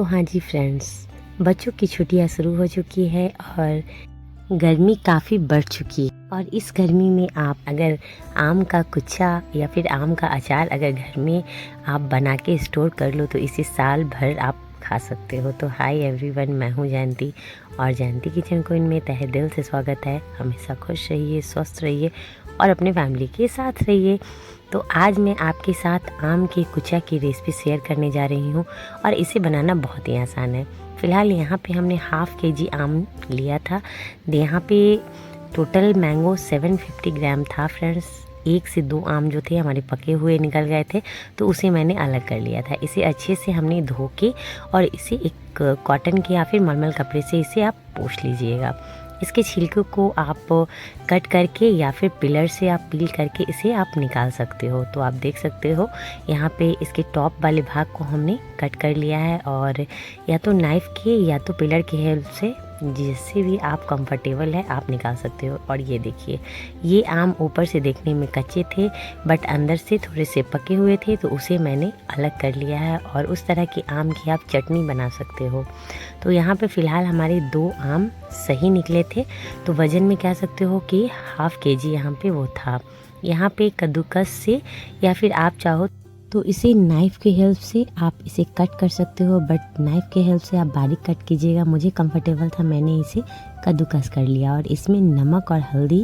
हाँ जी फ्रेंड्स, बच्चों की छुट्टियां शुरू हो चुकी है और गर्मी काफ़ी बढ़ चुकी है। और इस गर्मी में आप अगर आम का कुच्चा या फिर आम का अचार अगर घर में आप बना के स्टोर कर लो तो इसे साल भर आप खा सकते हो। तो हाय एवरीवन, मैं हूँ जयंती और जयंती किचन क्वीन में तहे दिल से स्वागत है। हमेशा खुश रहिए, स्वस्थ रहिए और अपने फैमिली के साथ रहिए। तो आज मैं आपके साथ आम के कुच्चा की रेसिपी शेयर करने जा रही हूँ और इसे बनाना बहुत ही आसान है। फ़िलहाल यहाँ पे हमने हाफ़ केजी आम लिया था। यहाँ पे टोटल मैंगो 750 ग्राम था फ्रेंड्स। 1 से 2 आम जो थे हमारे पके हुए निकल गए थे तो उसे मैंने अलग कर लिया था। इसे अच्छे से हमने धो के और इसे एक कॉटन के या फिर मलमल कपड़े से इसे आप पोंछ लीजिएगा। इसके छिलके को आप कट करके या फिर पिलर से आप पील करके इसे आप निकाल सकते हो। तो आप देख सकते हो यहाँ पे इसके टॉप वाले भाग को हमने कट कर लिया है और या तो नाइफ़ के या तो पिलर की हेल्प से जिससे भी आप कंफर्टेबल है आप निकाल सकते हो। और ये देखिए, ये आम ऊपर से देखने में कच्चे थे बट अंदर से थोड़े से पके हुए थे तो उसे मैंने अलग कर लिया है और उस तरह की आम की आप चटनी बना सकते हो। तो यहाँ पे फ़िलहाल हमारे 2 आम सही निकले थे। तो वज़न में कह सकते हो कि हाफ़ केजी यहाँ पे वो था। यहाँ पे कद्दूकस से या फिर आप चाहो तो इसे नाइफ़ की हेल्प से आप इसे कट कर सकते हो, बट नाइफ़ की हेल्प से आप बारीक कट कीजिएगा। मुझे कंफर्टेबल था, मैंने इसे कद्दूकस कर लिया और इसमें नमक और हल्दी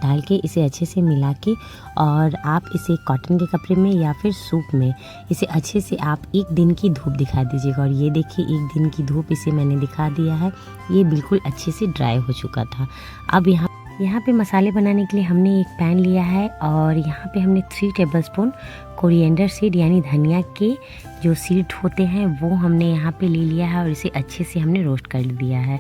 डाल के इसे अच्छे से मिला के और आप इसे कॉटन के कपड़े में या फिर सूप में इसे अच्छे से आप 1 दिन की धूप दिखा दीजिएगा। और ये देखिए, 1 दिन की धूप इसे मैंने दिखा दिया है। ये बिल्कुल अच्छे से ड्राई हो चुका था। अब यहाँ पे मसाले बनाने के लिए हमने एक पैन लिया है और यहाँ पे हमने 3 टेबलस्पून कोरिएंडर सीड यानी धनिया के जो सीड होते हैं वो हमने यहाँ पे ले लिया है और इसे अच्छे से हमने रोस्ट कर दिया है।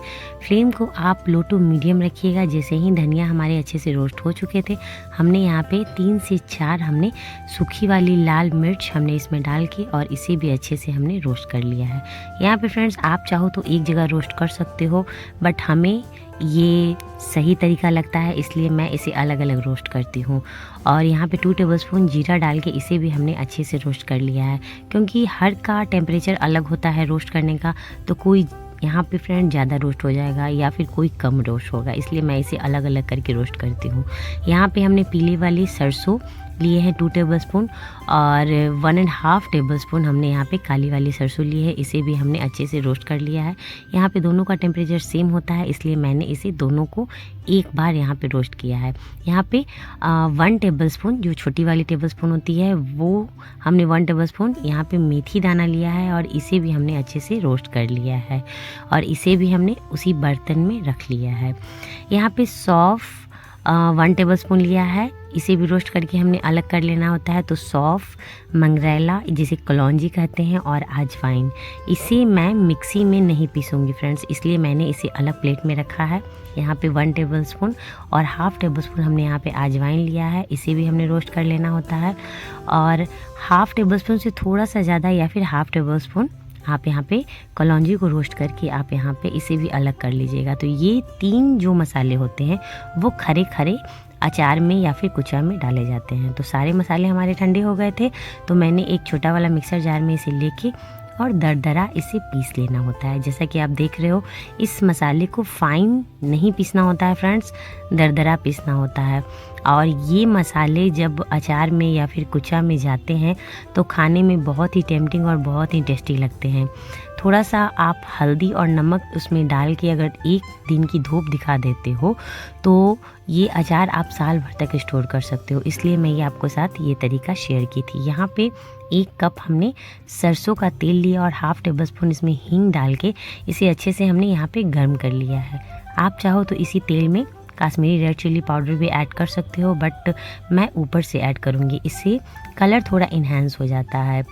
फ्लेम को आप लो टू मीडियम रखिएगा। जैसे ही धनिया हमारे अच्छे से रोस्ट हो चुके थे हमने यहाँ पे 3 से 4 हमने सूखी वाली लाल मिर्च हमने इसमें डाल के और इसे भी अच्छे से हमने रोस्ट कर लिया है। यहाँ पे फ्रेंड्स, आप चाहो तो एक जगह रोस्ट कर सकते हो बट हमें ये सही तरीका लगता है इसलिए मैं इसे अलग अलग रोस्ट करती हूँ। और यहाँ पे 2 टेबलस्पून जीरा डाल के इसे भी हमने अच्छे से रोस्ट कर लिया है। क्योंकि हर का टेम्परेचर अलग होता है रोस्ट करने का, तो कोई यहाँ पे फ्रेंड ज़्यादा रोस्ट हो जाएगा या फिर कोई कम रोस्ट होगा, इसलिए मैं इसे अलग अलग करके रोस्ट करती हूँ। यहाँ पे हमने पीली वाली सरसों लिए हैं 2 टेबलस्पून और 1.5 टेबलस्पून हमने यहाँ पे काली वाली सरसों ली है। इसे भी हमने अच्छे से रोस्ट कर लिया है। यहाँ पे दोनों का टेम्परेचर सेम होता है इसलिए मैंने इसे दोनों को एक बार यहाँ पे रोस्ट किया है। यहाँ पे 1 टेबलस्पून जो छोटी वाली टेबलस्पून होती है वो हमने 1 टेबलस्पून यहाँ पे मेथी दाना लिया है और इसे भी हमने अच्छे से रोस्ट कर लिया है और इसे भी हमने उसी बर्तन में रख लिया है। यहाँ पे सौंफ 1 टेबलस्पून लिया है, इसे भी रोस्ट करके हमने अलग कर लेना होता है। तो सौंफ, मंगरैला जिसे कलौंजी कहते हैं और अजवाइन, इसे मैं मिक्सी में नहीं पीसूँगी फ्रेंड्स, इसलिए मैंने इसे अलग प्लेट में रखा है। यहाँ पे 1 टेबलस्पून और हाफ़ टेबलस्पून हमने यहाँ पे अजवाइन लिया है, इसे भी हमने रोस्ट कर लेना होता है। और हाफ़ टेबलस्पून से थोड़ा सा ज़्यादा या फिर हाफ़ टेबलस्पून आप यहाँ पे कलौंजी को रोस्ट करके आप यहाँ पे इसे भी अलग कर लीजिएगा। तो ये 3 जो मसाले होते हैं वो खरे खरे अचार में या फिर कुचा में डाले जाते हैं। तो सारे मसाले हमारे ठंडे हो गए थे तो मैंने एक छोटा वाला मिक्सर जार में इसे लेके और दरदरा इसे पीस लेना होता है। जैसा कि आप देख रहे हो, इस मसाले को फाइन नहीं पीसना होता है फ्रेंड्स, दरदरा पीसना होता है। और ये मसाले जब अचार में या फिर कुचा में जाते हैं तो खाने में बहुत ही टेम्पटिंग और बहुत ही टेस्टी लगते हैं। थोड़ा सा आप हल्दी और नमक उसमें डाल के अगर 1 दिन की धूप दिखा देते हो तो ये अचार आप साल भर तक स्टोर कर सकते हो, इसलिए मैं ये आपको साथ ये तरीका शेयर की थी। यहाँ पे 1 कप हमने सरसों का तेल लिया और हाफ़ टेबलस्पून इसमें हींग डाल के इसे अच्छे से हमने यहाँ पे गर्म कर लिया है। आप चाहो तो इसी तेल में कश्मीरी रेड चिली पाउडर भी ऐड कर सकते हो बट मैं ऊपर से ऐड करूँगी, इससे कलर थोड़ा इन्हेंस हो जाता है।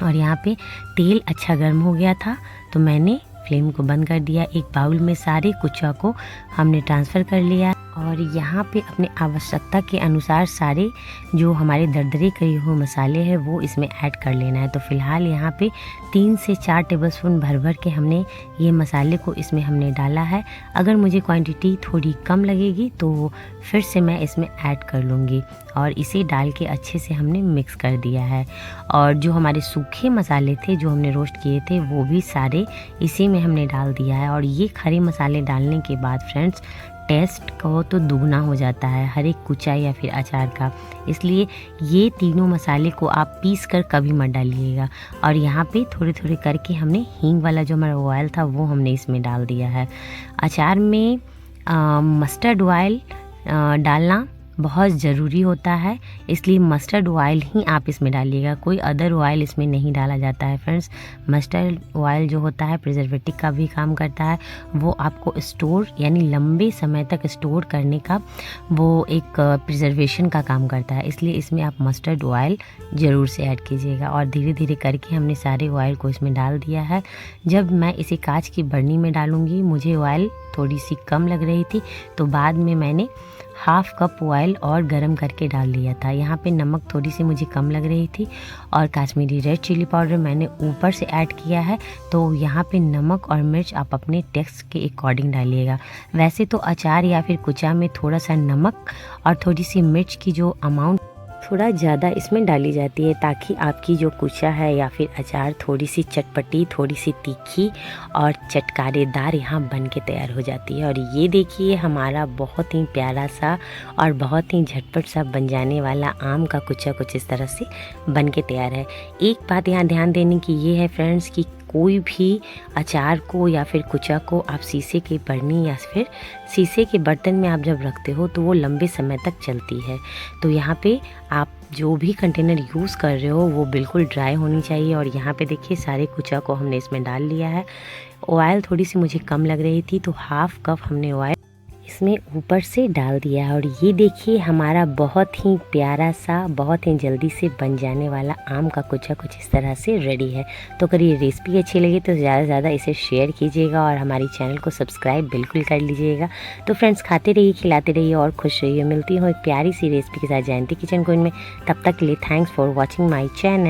और यहाँ पे तेल अच्छा गर्म हो गया था तो मैंने फ्लेम को बंद कर दिया। एक बाउल में सारे कुचा को हमने ट्रांसफ़र कर लिया और यहाँ पे अपने आवश्यकता के अनुसार सारे जो हमारे दरदरे करे हुए मसाले हैं वो इसमें ऐड कर लेना है। तो फ़िलहाल यहाँ पे 3 से 4 टेबलस्पून भर भर के हमने ये मसाले को इसमें हमने डाला है। अगर मुझे क्वांटिटी थोड़ी कम लगेगी तो फिर से मैं इसमें ऐड कर लूँगी। और इसे डाल के अच्छे से हमने मिक्स कर दिया है। और जो हमारे सूखे मसाले थे जो हमने रोस्ट किए थे वो भी सारे इसी में हमने डाल दिया है। और ये खड़े मसाले डालने के बाद फ्रेंड्स टेस्ट कहो तो दुगना हो जाता है हर एक कुचा या फिर अचार का। इसलिए ये तीनों मसाले को आप पीस कर कभी मत डालिएगा। और यहाँ पे थोड़े थोड़े करके हमने हींग वाला जो हमारा ऑयल था वो हमने इसमें डाल दिया है। अचार में मस्टर्ड ऑयल डालना बहुत ज़रूरी होता है, इसलिए मस्टर्ड ऑयल ही आप इसमें डालिएगा, कोई अदर ऑयल इसमें नहीं डाला जाता है फ्रेंड्स। मस्टर्ड ऑयल जो होता है प्रिजर्वेटिव का भी काम करता है, वो आपको स्टोर यानी लंबे समय तक स्टोर करने का वो एक प्रिजर्वेशन का काम करता है। इसलिए इसमें आप मस्टर्ड ऑयल ज़रूर से ऐड कीजिएगा। और धीरे धीरे करके हमने सारे ऑयल को इसमें डाल दिया है। जब मैं इसे कांच की बर्नी में डालूँगी, मुझे ऑयल थोड़ी सी कम लग रही थी तो बाद में मैंने हाफ़ कप ऑयल और गरम करके डाल दिया था। यहाँ पे नमक थोड़ी सी मुझे कम लग रही थी और कश्मीरी रेड चिली पाउडर मैंने ऊपर से ऐड किया है। तो यहाँ पे नमक और मिर्च आप अपने टेस्ट के अकॉर्डिंग डालिएगा। वैसे तो अचार या फिर कुचा में थोड़ा सा नमक और थोड़ी सी मिर्च की जो अमाउंट थोड़ा ज़्यादा इसमें डाली जाती है ताकि आपकी जो कुचा है या फिर अचार थोड़ी सी चटपटी, थोड़ी सी तीखी और चटकारेदार यहाँ बन के तैयार हो जाती है। और ये देखिए हमारा बहुत ही प्यारा सा और बहुत ही झटपट सा बन जाने वाला आम का कुचा कुछ इस तरह से बन के तैयार है। एक बात यहाँ ध्यान देने की ये है फ्रेंड्स कि कोई भी अचार को या फिर कुचा को आप शीशे की बर्नी या फिर शीशे के बर्तन में आप जब रखते हो तो वो लंबे समय तक चलती है। तो यहाँ पे आप जो भी कंटेनर यूज़ कर रहे हो वो बिल्कुल ड्राई होनी चाहिए। और यहाँ पे देखिए सारे कुचा को हमने इसमें डाल लिया है। ऑयल थोड़ी सी मुझे कम लग रही थी तो हाफ़ कप हमने ऑयल इसमें ऊपर से डाल दिया है। और ये देखिए हमारा बहुत ही प्यारा सा, बहुत ही जल्दी से बन जाने वाला आम का कुचा कुछ इस तरह से रेडी है। तो अगर ये रेसिपी अच्छी लगी तो ज़्यादा से ज़्यादा इसे शेयर कीजिएगा और हमारी चैनल को सब्सक्राइब बिल्कुल कर लीजिएगा। तो फ्रेंड्स खाते रहिए, खिलाते रहिए और खुश रहिए। मिलती हूँ एक प्यारी सी रेसिपी के साथ जयंती किचन क्वीन में। तब तक के लिए thanks for watching my channel.